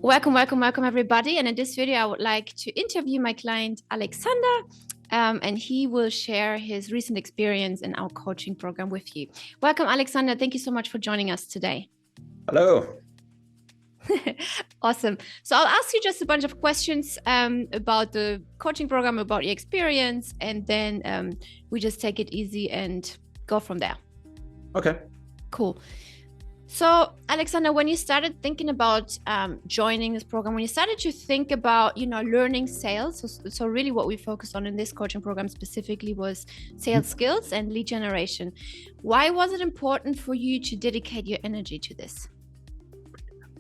Welcome, everybody. And in this video, I would like to interview my client, Alexander, and he will share his recent experience in our coaching program with you. Welcome, Alexander. Thank you so much for joining us today. Hello. Awesome. So I'll ask you just a bunch of questions about the coaching program, about your experience, and then we just take it easy and go from there. Okay. Cool. So, Alexander, when you started thinking about joining this program, when you started to think about, learning sales, so really what we focused on in this coaching program specifically was sales skills and lead generation. Why was it important for you to dedicate your energy to this?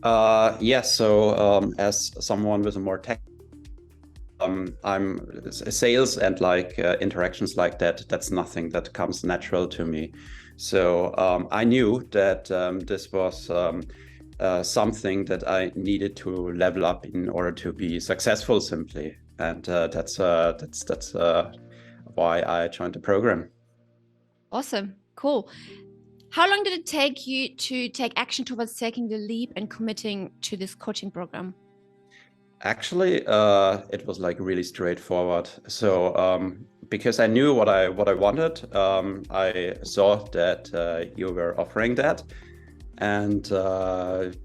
So as someone with a more tech, I'm sales and interactions like that. That's nothing that comes natural to me. So I knew that this was something that I needed to level up in order to be successful, simply, and that's why I joined the program. Awesome, cool. How long did it take you to take action towards taking the leap and committing to this coaching program? Actually, it was really straightforward. So because I knew what I wanted, I saw that you were offering that, and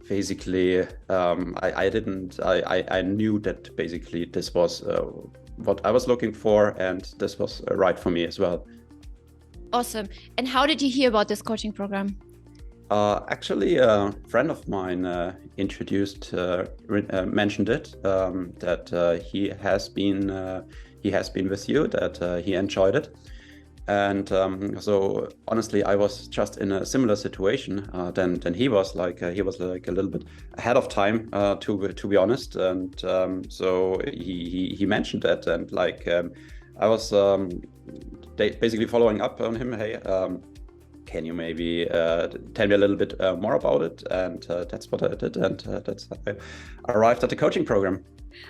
basically I knew that basically this was what I was looking for, and this was right for me as well. Awesome. And how did you hear about this coaching program? Actually, a friend of mine mentioned it, that he has been with you, that he enjoyed it, and so honestly, I was just in a similar situation than he was. He was a little bit ahead of time, to be honest, and so he mentioned that, and I was basically following up on him. Hey. Can you maybe tell me a little bit more about it? And that's what I did, and that's how I arrived at the coaching program.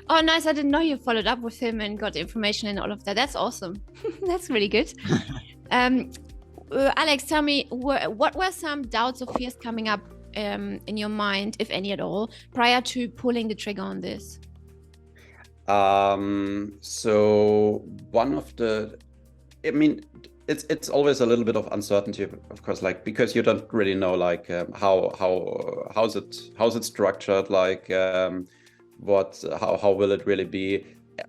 Oh, nice. I didn't know you followed up with him and got information and all of that. That's awesome. That's really good. Alex, tell me, what were some doubts or fears coming up in your mind, if any at all, prior to pulling the trigger on this? So one of the, it's always a little bit of uncertainty, of course, because you don't really know how's it structured, how will it really be.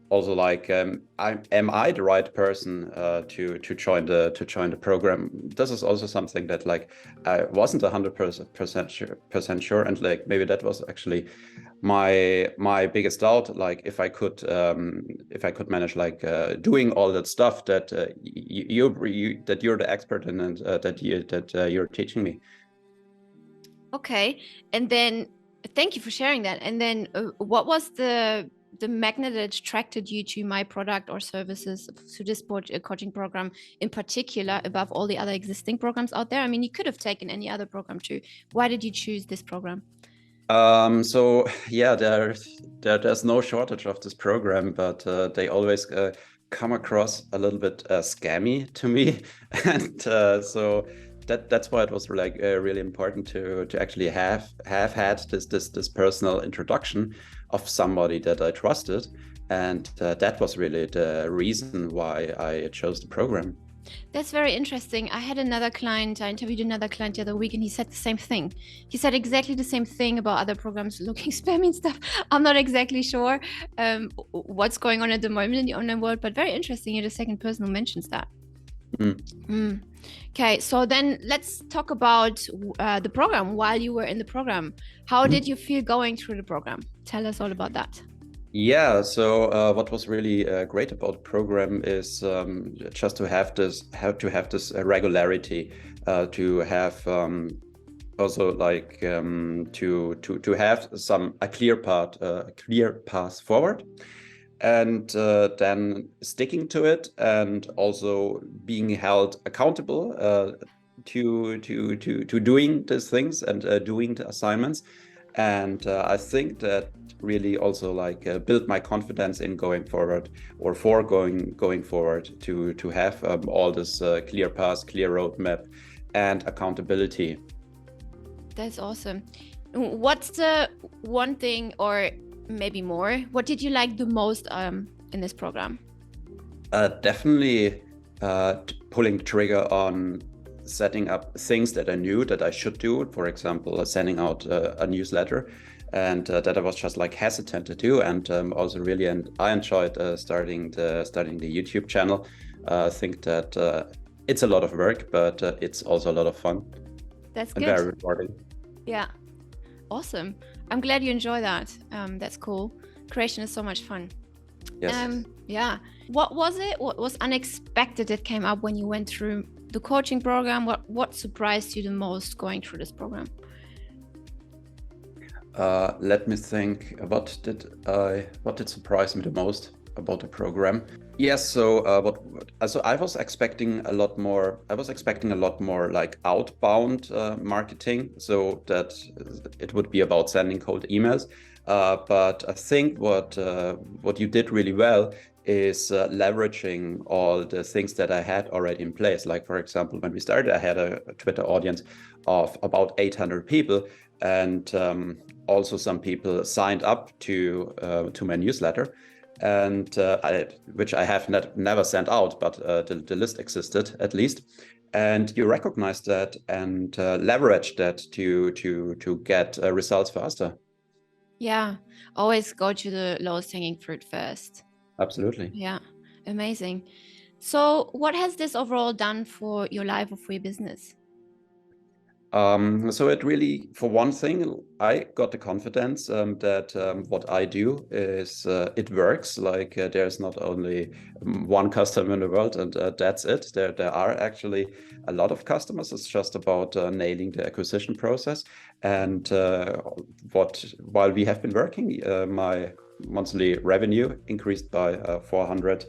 Also, am I the right person to join the program? This is also something that I wasn't 100% sure, and maybe that was actually my biggest doubt. If I could manage doing all that stuff that you're the expert in, and that you're teaching me. Okay, and then thank you for sharing that. And then what was the magnet that attracted you to my product or services, to this coaching program in particular, above all the other existing programs out there? I mean, you could have taken any other program too. Why did you choose this program? So yeah, there's no shortage of this program, but they always come across a little bit scammy to me, and so that's why it was really important to actually have had this personal introduction of somebody that I trusted, and that was really the reason why I chose the program. That's very interesting. I interviewed another client the other week, and he said the same thing. He said exactly the same thing about other programs looking spammy and stuff. I'm not exactly sure what's going on at the moment in the online world, but very interesting. You're the second person who mentions that. Okay, so then let's talk about the program. While you were in the program, how did you feel going through the program? Tell us all about that. Yeah, so what was really great about the program is just to have this regularity, to have also to have a clear path forward, and then sticking to it, and also being held accountable to doing these things and doing the assignments. And I think that really also build my confidence in going forward, or for going forward, to have all this clear path, clear roadmap, and accountability. That's awesome. What's the one thing, or maybe more, what did you like the most in this program? Definitely pulling the trigger on setting up things that I knew that I should do. For example, sending out a newsletter, and that I was just like hesitant to do. And also really, and I enjoyed starting the YouTube channel. I think that it's a lot of work, but it's also a lot of fun. That's and good. very rewarding. Yeah, awesome. I'm glad you enjoy that. That's cool. Creation is so much fun. Yes. Yeah. What was it? What was unexpected that came up when you went through the coaching program? What surprised you the most going through this program? Let me think. What did surprise me the most about the program? Yes. So so I was expecting a lot more. I was expecting a lot more like outbound marketing, so that it would be about sending cold emails. But I think what you did really well is leveraging all the things that I had already in place. Like, for example, when we started, I had a Twitter audience of about 800 people, and also some people signed up to my newsletter, and which I have never sent out, but the list existed at least. And you recognize that and leverage that to get results faster. Yeah, always go to the lowest hanging fruit first. Absolutely. Yeah, amazing. So what has this overall done for your life or for your business? So it really, for one thing, I got the confidence that what I do is it works. Like there's not only one customer in the world, and that's it. There are actually a lot of customers. It's just about nailing the acquisition process. And while we have been working, my monthly revenue increased by $400.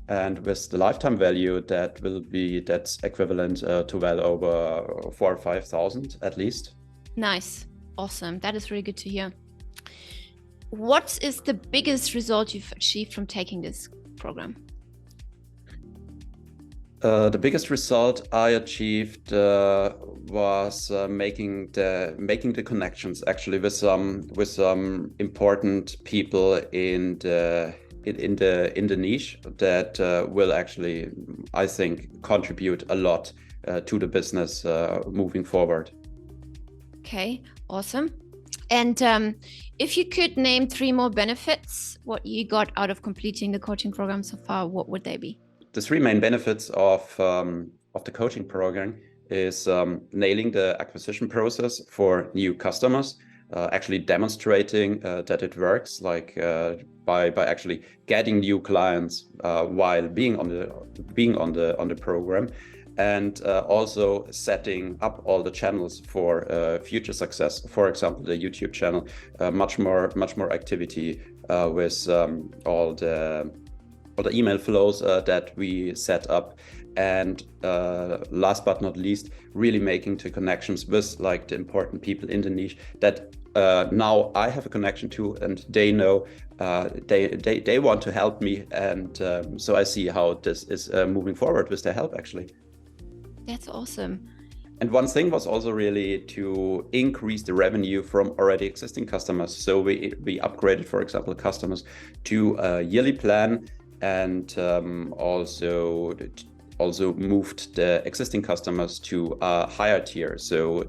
And with the lifetime value, that's equivalent to well over 4,000 or 5,000 at least. Nice, awesome. That is really good to hear. What is the biggest result you've achieved from taking this program? The biggest result I achieved was making the connections actually with some important people in the niche that will actually, I think, contribute a lot to the business moving forward. Okay, awesome. And if you could name 3 more benefits, what you got out of completing the coaching program so far, what would they be? The 3 main benefits of the coaching program is nailing the acquisition process for new customers, actually demonstrating that it works, like by actually getting new clients while being on the program, and also setting up all the channels for future success. For example, the YouTube channel, much more activity with all the email flows that we set up, and last but not least, really making the connections with like the important people in the niche that now I have a connection to, and they know they want to help me, and so I see how this is moving forward with their help actually. That's awesome. And one thing was also really to increase the revenue from already existing customers. So we upgraded, for example, customers to a yearly plan, and also moved the existing customers to a higher tier. So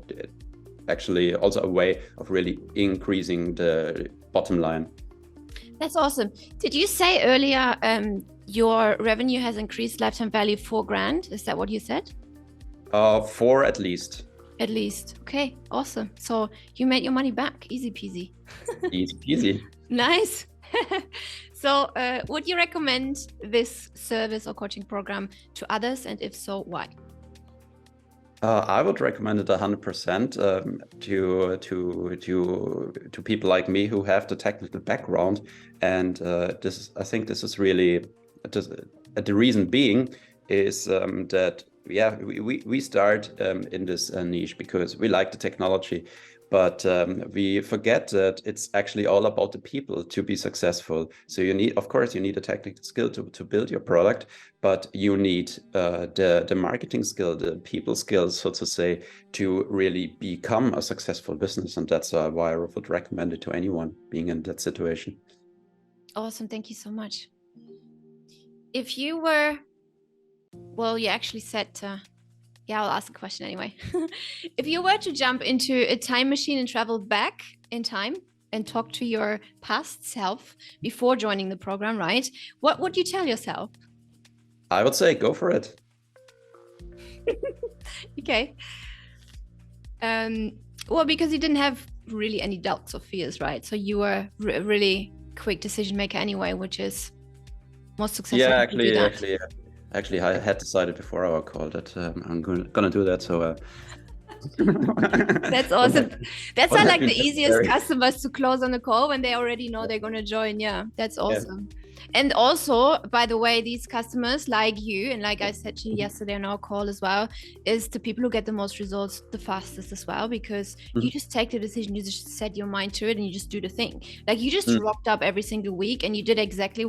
actually also a way of really increasing the bottom line. That's awesome. Did you say earlier your revenue has increased lifetime value $4,000? Is that what you said? 4 at least. At least. Okay, awesome. So you made your money back. Easy peasy. Easy peasy. Nice. So would you recommend this service or coaching program to others? And if so, why? I would recommend it 100% to people like me who have the technical background, and I think this is really the reason being is that we start in this niche because we like the technology. but we forget that it's actually all about the people to be successful. So you need, of course, you need a technical skill to build your product, but you need the marketing skill, the people skills, so to say, to really become a successful business. And that's why I would recommend it to anyone being in that situation. Awesome. Thank you so much. If you were, well, you actually said, yeah, I'll ask a question anyway. If you were to jump into a time machine and travel back in time and talk to your past self before joining the program, right? What would you tell yourself? I would say go for it. Okay. Well, because you didn't have really any doubts or fears, right? So you were a really quick decision maker anyway, which is most successful. Yeah, actually, I had decided before our call that I'm gonna do that. So that's awesome. That's like the easiest customers to close on the call when they already know they're gonna join. Yeah, that's awesome. Yeah. And also, by the way, these customers like you, and like I said to you yesterday on our call as well, is the people who get the most results the fastest as well, because you just take the decision, you just set your mind to it, and you just do the thing. Like you just rocked up every single week and you did exactly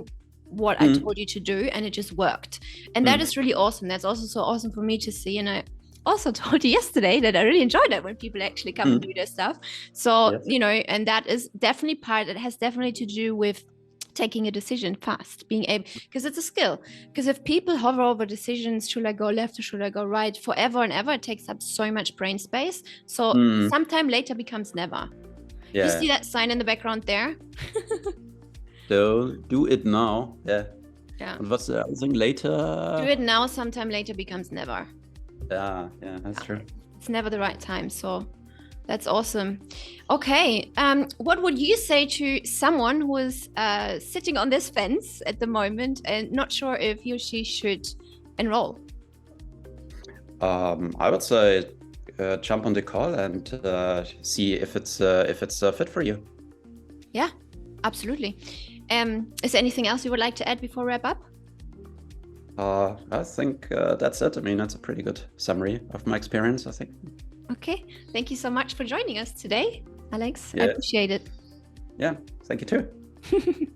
what I told you to do, and it just worked. And that is really awesome. That's also so awesome for me to see. And I also told you yesterday that I really enjoy that when people actually come and do their stuff. So, you know, and that is definitely it has definitely to do with taking a decision fast, being able, because it's a skill. Because if people hover over decisions, should I go left or should I go right, forever and ever, it takes up so much brain space. So sometime later becomes never. Yeah. You see that sign in the background there? So do it now. Yeah. And what's the other thing? Later? Do it now, sometime later becomes never. Yeah, that's true. It's never the right time. So that's awesome. Okay. What would you say to someone who is sitting on this fence at the moment and not sure if he or she should enroll? I would say jump on the call and see if it's fit for you. Yeah, absolutely. Is there anything else you would like to add before we wrap up? I think that's it. I mean, that's a pretty good summary of my experience, I think. Okay. Thank you so much for joining us today, Alex. I appreciate it. Yeah, thank you too.